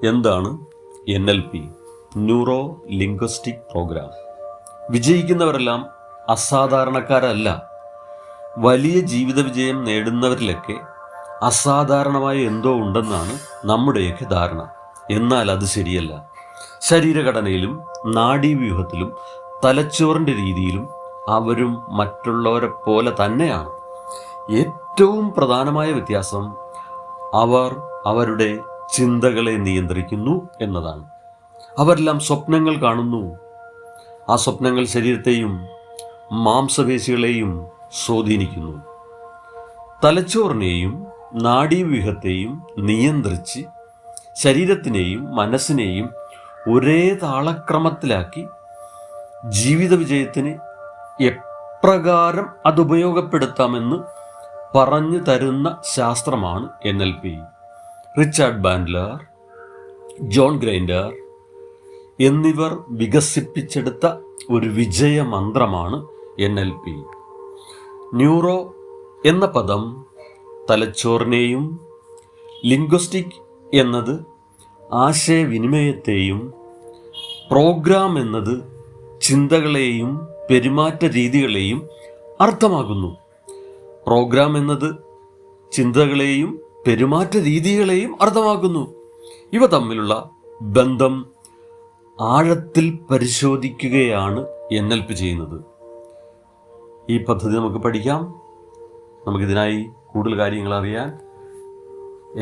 എന്താണ് NLP, neuro linguistic programme? വിജയിക്കുന്നവരെല്ലാം അസാധാരണക്കാരല്ല. വലിയ ജീവിത വിജയം നേടുന്നവരിലൊക്കെ അസാധാരണമായ എന്തോ ഉണ്ടെന്നാണ് നമ്മുടെയൊക്കെ ധാരണ. എന്നാൽ അത് ശരിയല്ല. ശരീരഘടനയിലും നാഡീവ്യൂഹത്തിലും തലച്ചോറിൻ്റെ രീതിയിലും അവരും മറ്റുള്ളവരെ പോലെ തന്നെയാണ്. ഏറ്റവും പ്രധാനമായ വ്യത്യാസം അവർ അവരുടെ ചിന്തകളെ നിയന്ത്രിക്കുന്നു എന്നതാണ്. അവരെല്ലാം സ്വപ്നങ്ങൾ കാണുന്നു. ആ സ്വപ്നങ്ങൾ ശരീരത്തെയും മാംസപേശികളെയും സ്വാധീനിക്കുന്നു. തലച്ചോറിനെയും നാഡീവ്യൂഹത്തെയും നിയന്ത്രിച്ച് ശരീരത്തിനെയും മനസ്സിനെയും ഒരേ താളക്രമത്തിലാക്കി ജീവിത വിജയത്തിന് എപ്രകാരം അത് ഉപയോഗപ്പെടുത്താമെന്ന് പറഞ്ഞു തരുന്ന ശാസ്ത്രമാണ് NLP. റിച്ചാർഡ് ബാൻഡ്ലർ, ജോൺ ഗ്രൈൻഡർ എന്നിവർ വികസിപ്പിച്ചെടുത്ത ഒരു വിജയമന്ത്രമാണ് NLP. ന്യൂറോ എന്ന പദം തലച്ചോറിനെയും, ലിംഗ്വിസ്റ്റിക് എന്നത് ആശയവിനിമയത്തെയും, പ്രോഗ്രാം എന്നത് ചിന്തകളെയും പെരുമാറ്റ രീതികളെയും അർത്ഥമാക്കുന്നു. പ്രോഗ്രാം എന്നത് ചിന്തകളെയും പെരുമാറ്റ രീതികളെയും അർത്ഥമാക്കുന്നു. ഇവ തമ്മിലുള്ള ബന്ധം ആഴത്തിൽ പരിശോധിക്കുകയാണ് NLP ചെയ്യുന്നത്. ഈ പദ്ധതി നമുക്ക് പഠിക്കാം. നമുക്കിതിനായി കൂടുതൽ കാര്യങ്ങൾ അറിയാൻ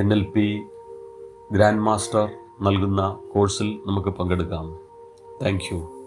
NLP ഗ്രാൻഡ് മാസ്റ്റർ നൽകുന്ന കോഴ്സിൽ നമുക്ക് പങ്കെടുക്കാം. Thank you.